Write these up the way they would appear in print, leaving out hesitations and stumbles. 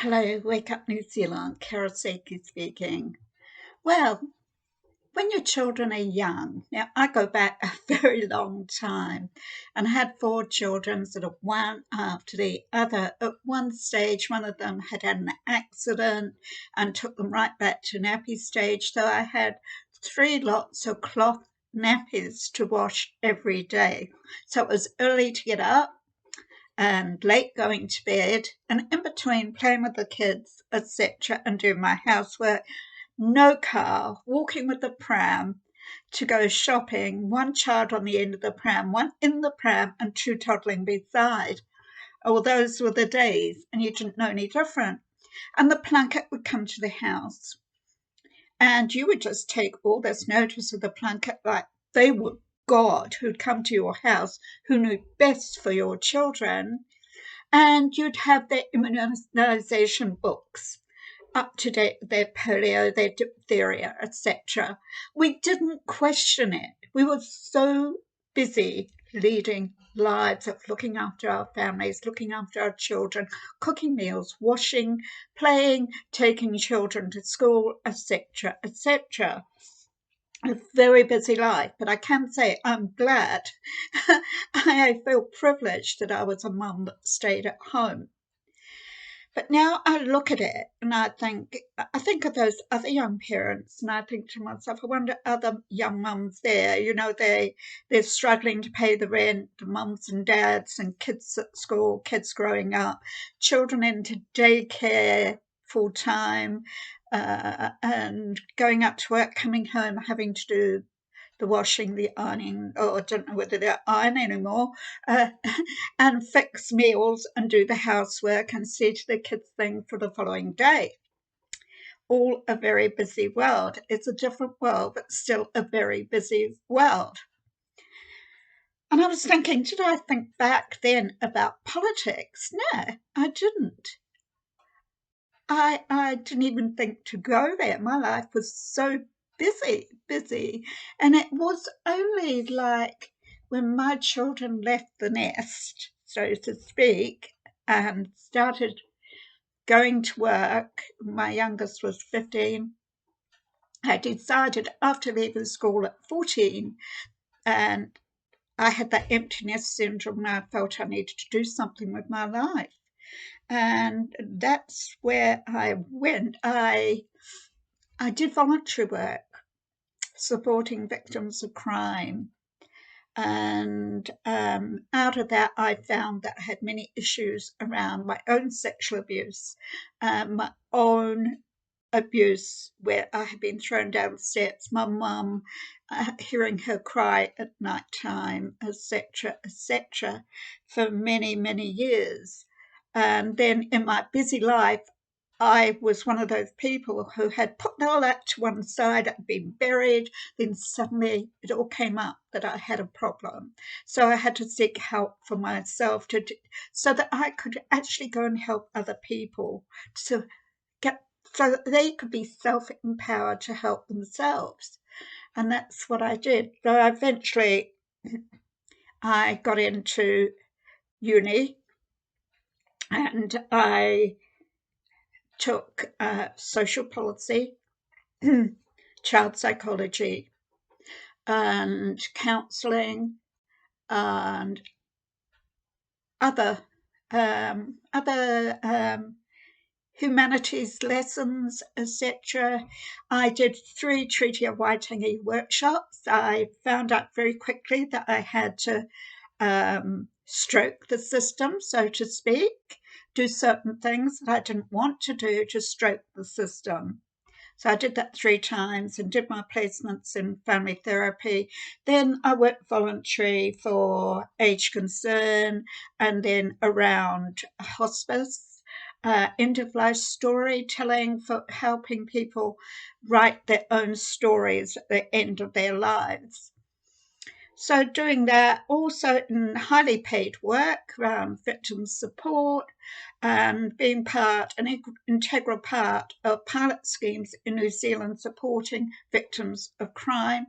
Hello, Wake Up New Zealand, Sakey speaking. Well, when your children are young, now I go back a very long time and had four children, sort of one after the other. At one stage, one of them had an accident and took them right back to nappy stage. So I had three lots of cloth nappies to wash every day. So it was early to get up and late going to bed, and in between playing with the kids, etc., and doing my housework. No car, walking with the pram to go shopping, one child on the end of the pram, one in the pram, and two toddling beside. Oh, those were the days, and you didn't know any different. And the plunket would come to the house, and you would just take all this notice of the plunket like they were God who'd come to your house, who knew best for your children. And you'd have their immunisation books up to date, their polio, their diphtheria, etc. We didn't question it. We were so busy leading lives of looking after our families, looking after our children, cooking meals, washing, playing, taking children to school, etc., etc. A very busy life, but I can say I'm glad. I feel privileged that I was a mum that stayed at home. But now I look at it and I think of those other young parents, and I think to myself, I wonder other young mums there, they're struggling to pay the rent, the mums and dads and kids at school, kids growing up, children into daycare full time, and going out to work, coming home, having to do the washing, the ironing, or I don't know whether they're iron anymore, uh, and fix meals and do the housework and see to the kids' thing for the following day. All a very busy world. It's a different world, but still a very busy world. And I was thinking, did I think back then about politics? No, I didn't. I didn't even think to go there. My life was so busy. And it was only like when my children left the nest, so to speak, and started going to work. My youngest was 15. I decided after leaving school at 14, and I had that empty nest syndrome, and I felt I needed to do something with my life. And that's where I went. I did voluntary work supporting victims of crime. And out of that, I found that I had many issues around my own sexual abuse, my own abuse where I had been thrown down the steps, my mum, hearing her cry at night time, etc., for many years. And then in my busy life, I was one of those people who had put all that to one side, had been buried, then suddenly it all came up that I had a problem. So I had to seek help for myself so that I could actually go and help other people to get so that they could be self-empowered to help themselves. And that's what I did. So eventually I got into uni and I took social policy, child psychology, and counselling, and other humanities lessons, etc. I did 3 Treaty of Waitangi workshops. I found out very quickly that I had to stroke the system, so to speak, do certain things that I didn't want to do to stroke the system. So I did that 3 times and did my placements in family therapy. Then I worked voluntary for Age Concern and then around hospice, end of life storytelling, for helping people write their own stories at the end of their lives. So doing that, also in highly paid work around victim support and being an integral part of pilot schemes in New Zealand supporting victims of crime.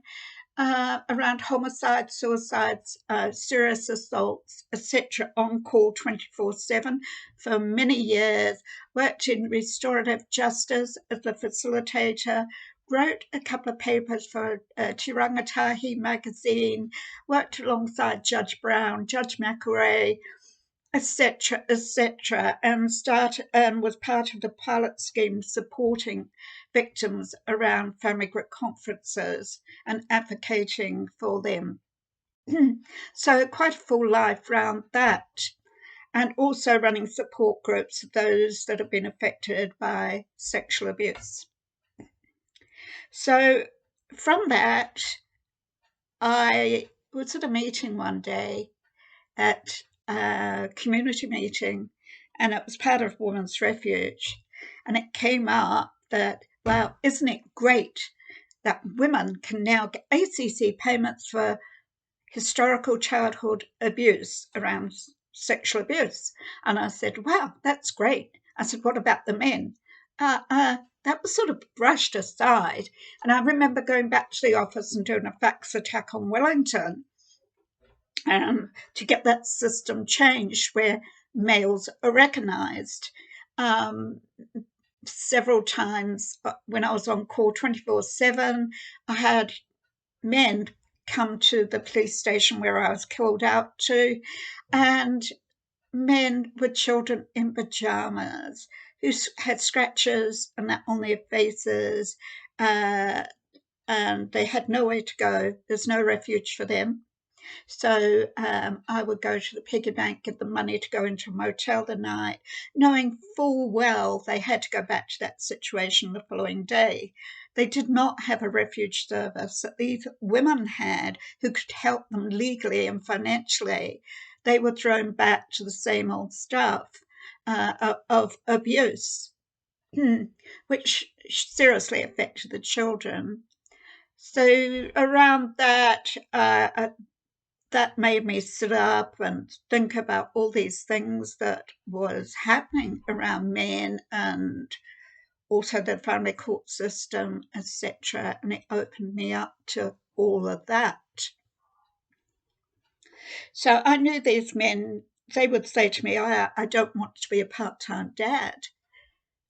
around homicides, suicides, serious assaults, etc., on call 24/7 for many years, worked in restorative justice as a facilitator, wrote a couple of papers for Te Rangatahi magazine, worked alongside Judge Brown, Judge McElrea, etc., and was part of the pilot scheme supporting victims around family group conferences and advocating for them. So quite a full life around that, and also running support groups of those that have been affected by sexual abuse. So from that, I was at a meeting one day, at a community meeting, and it was part of Women's Refuge, and it came up that, well, isn't it great that women can now get ACC payments for historical childhood abuse around sexual abuse? And I said, wow, that's great. I said, what about the men? That was sort of brushed aside. And I remember going back to the office and doing a fax attack on Wellington to get that system changed where males are recognised. Several times when I was on call 24/7, I had men come to the police station where I was called out to, and men with children in pyjamas who had scratches and that on their faces, and they had nowhere to go. There's no refuge for them. So I would go to the piggy bank, give them money to go into a motel the night, knowing full well they had to go back to that situation the following day. They did not have a refuge service that these women had who could help them legally and financially. They were thrown back to the same old stuff of abuse, which seriously affected the children. So around that, that made me sit up and think about all these things that was happening around men and also the family court system, etc. And it opened me up to all of that. So I knew these men, they would say to me, I don't want to be a part-time dad.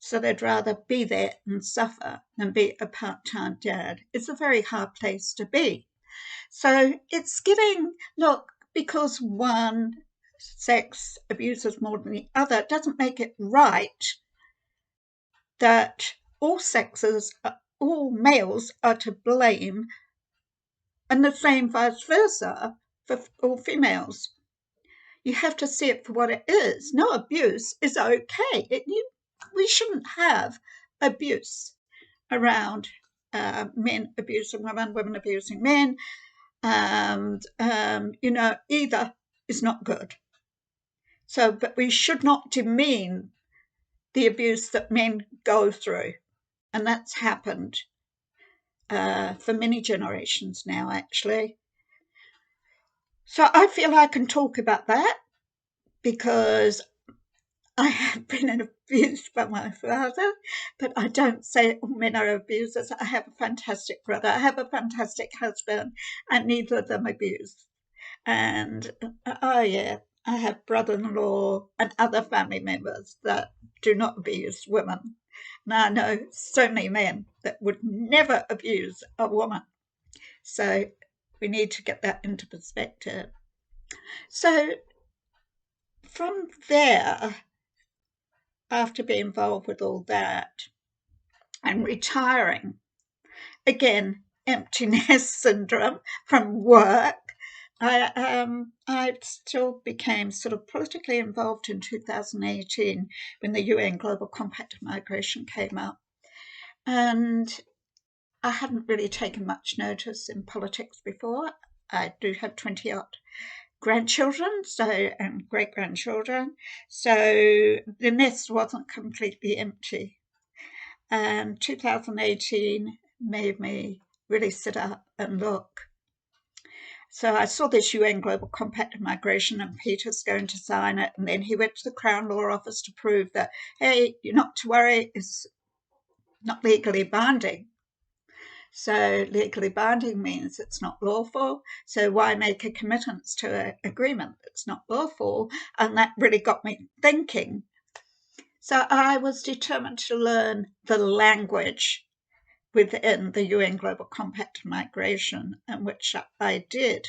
So they'd rather be there and suffer than be a part-time dad. It's a very hard place to be. So it's getting, look, because one sex abuses more than the other doesn't make it right that all sexes, all males are to blame, and the same vice versa for all females. You have to see it for what it is. No abuse is okay. We shouldn't have abuse around men abusing women, women abusing men. And, either is not good. So, but we should not demean the abuse that men go through. And that's happened for many generations now, actually. So I feel I can talk about that because I have been abused by my father, but I don't say all men are abusers. I have a fantastic brother. I have a fantastic husband, and neither of them abuse. And I have brother-in-law and other family members that do not abuse women. And I know so many men that would never abuse a woman. So we need to get that into perspective. So from there, after being involved with all that and retiring, again, emptiness syndrome from work, I still became sort of politically involved in 2018 when the UN Global Compact of Migration came up. And I hadn't really taken much notice in politics before. I do have 20-odd grandchildren, and great-grandchildren, so the nest wasn't completely empty. And 2018 made me really sit up and look. So I saw this UN Global Compact of Migration, and Peter's going to sign it, and then he went to the Crown Law Office to prove that, hey, you're not to worry, it's not legally binding. So legally binding means it's not lawful. So why make a commitment to an agreement that's not lawful? And that really got me thinking. So I was determined to learn the language within the UN Global Compact on Migration, and which I did.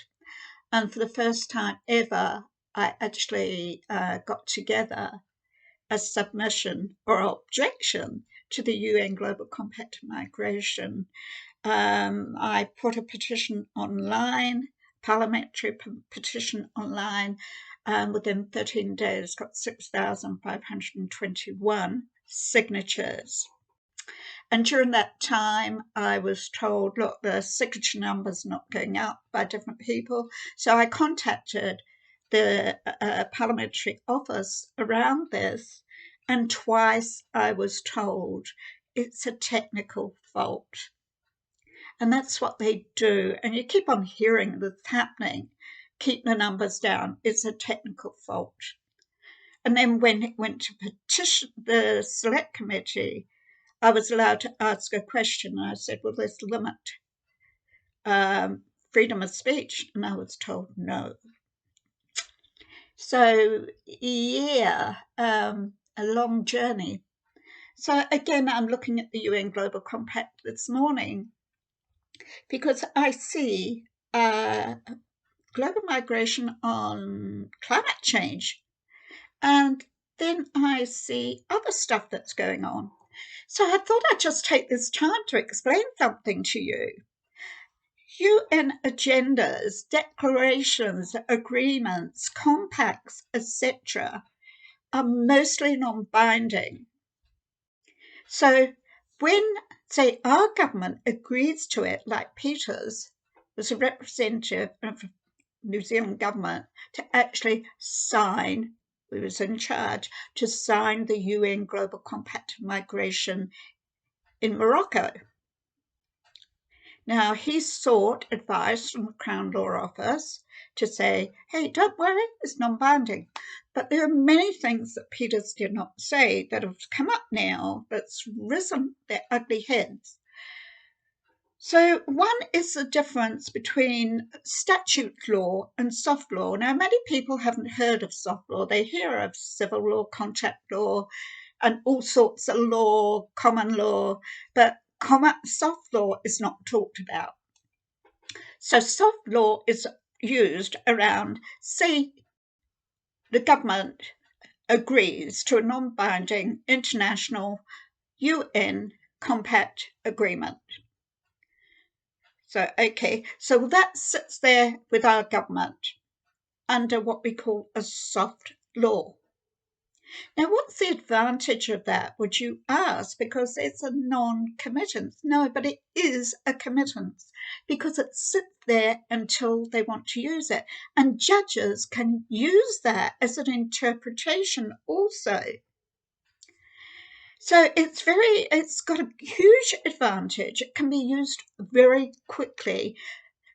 And for the first time ever, I actually got together a submission or objection to the UN Global Compact on Migration. I put a petition online, parliamentary petition online, and within 13 days got 6,521 signatures. And during that time, I was told, look, the signature number's not going up by different people. So I contacted the parliamentary office around this, and twice I was told it's a technical fault. And that's what they do. And you keep on hearing this happening. Keep the numbers down. It's a technical fault. And then when it went to petition the select committee, I was allowed to ask a question. And I said, will this limit freedom of speech? And I was told no. So, yeah, a long journey. So again, I'm looking at the UN Global Compact this morning because I see global migration on climate change. And then I see other stuff that's going on. So I thought I'd just take this time to explain something to you. UN agendas, declarations, agreements, compacts, etc. are mostly non-binding. So when, say, our government agrees to it, like Peter's, as a representative of the New Zealand government, to actually sign, who was in charge, to sign the UN Global Compact on Migration in Morocco. Now, he sought advice from the Crown Law Office to say, hey, don't worry, it's non-binding. But there are many things that Peters did not say that have come up now that's risen their ugly heads. So one is the difference between statute law and soft law. Now, many people haven't heard of soft law. They hear of civil law, contract law, and all sorts of law, common law, but soft law is not talked about. So soft law is used around, say, the government agrees to a non-binding international UN compact agreement. So, okay, so that sits there with our government under what we call a soft law. Now, what's the advantage of that, would you ask? Because it's a non-committance. No, but it is a committance because it sits there until they want to use it. And judges can use that as an interpretation also. So it's got a huge advantage. It can be used very quickly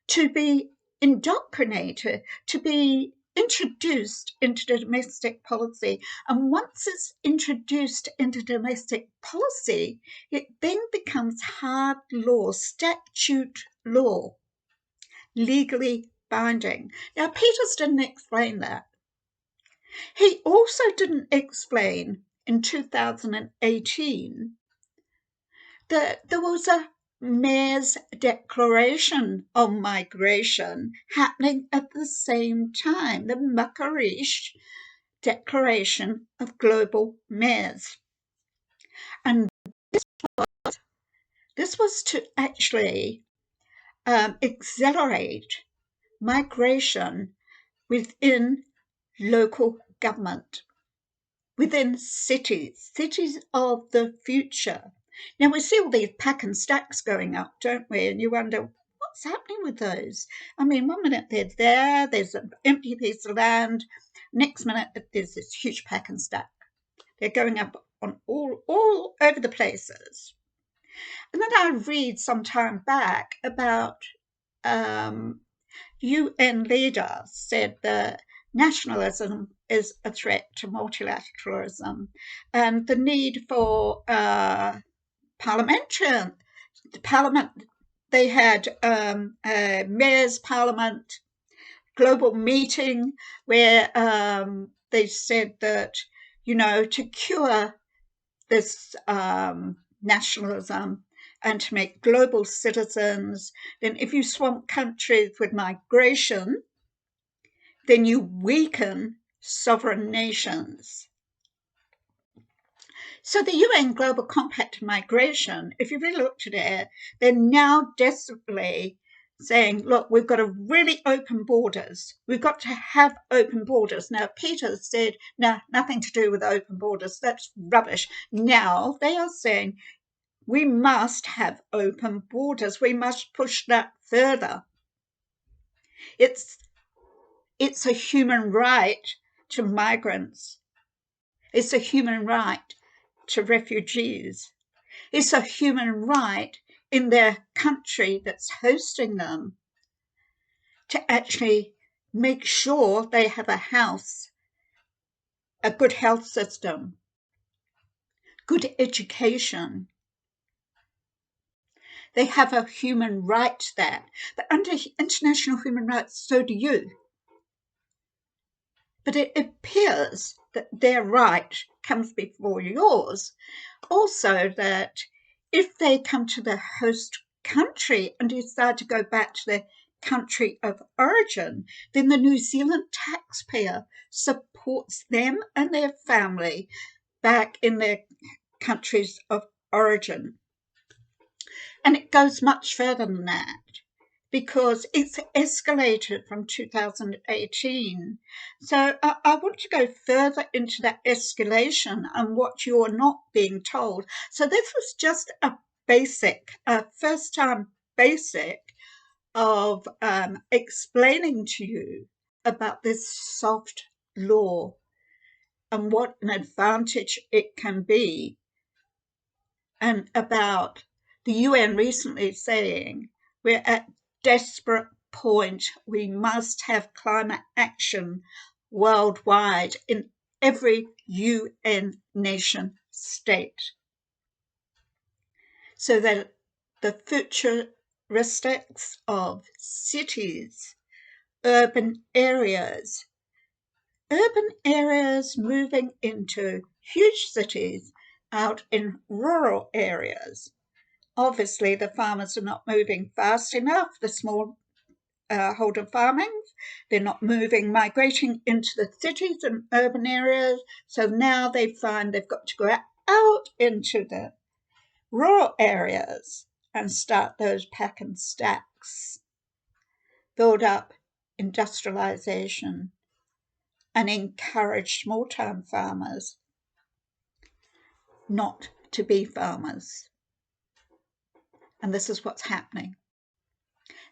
to be indoctrinated, to be introduced into domestic policy. And once it's introduced into domestic policy, it then becomes hard law, statute law, legally binding. Now, Peters didn't explain that. He also didn't explain in 2018 that there was a Mayor's Declaration on Migration happening at the same time, the Bucharest Declaration of Global Mayors. And this was to actually accelerate migration within local government, within cities of the future. Now, we see all these pack and stacks going up, don't we? And you wonder, what's happening with those? I mean, one minute they're there's an empty piece of land. Next minute, there's this huge pack and stack. They're going up on all over the places. And then I read some time back about UN leader said that nationalism is a threat to multilateralism and the need for parliament they had a mayor's parliament global meeting where they said that, you know, to cure this nationalism and to make global citizens, then if you swamp countries with migration, then you weaken sovereign nations. So the UN Global Compact on Migration, if you really looked at it, they're now desperately saying, look, we've got to really open borders. We've got to have open borders. Now, Peter said, no, nothing to do with open borders. That's rubbish. Now they are saying we must have open borders. We must push that further. It's a human right to migrants. It's a human right to refugees. It's a human right in their country that's hosting them to actually make sure they have a house, a good health system, good education. They have a human right to that. But under international human rights, so do you. But it appears that their right comes before yours. Also, that if they come to the host country and decide to go back to their country of origin, then the New Zealand taxpayer supports them and their family back in their countries of origin. And it goes much further than that, because it's escalated from 2018. So I want to go further into that escalation and what you're not being told. So this was just a basic, first time basic of explaining to you about this soft law and what an advantage it can be, and about the UN recently saying we're at desperate point. We must have climate action worldwide in every UN nation state, so that the futuristics of cities, urban areas moving into huge cities out in rural areas. Obviously, the farmers are not moving fast enough, the small holder farming. They're not migrating into the cities and urban areas. So now they find they've got to go out into the rural areas and start those pack and stacks, build up industrialization, and encourage small-time farmers not to be farmers. And this is what's happening.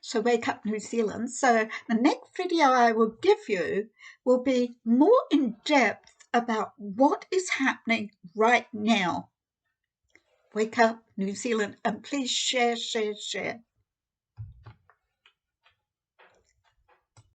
So Wake Up New Zealand. So the next video I will give you will be more in depth about what is happening right now. Wake Up New Zealand, and please share.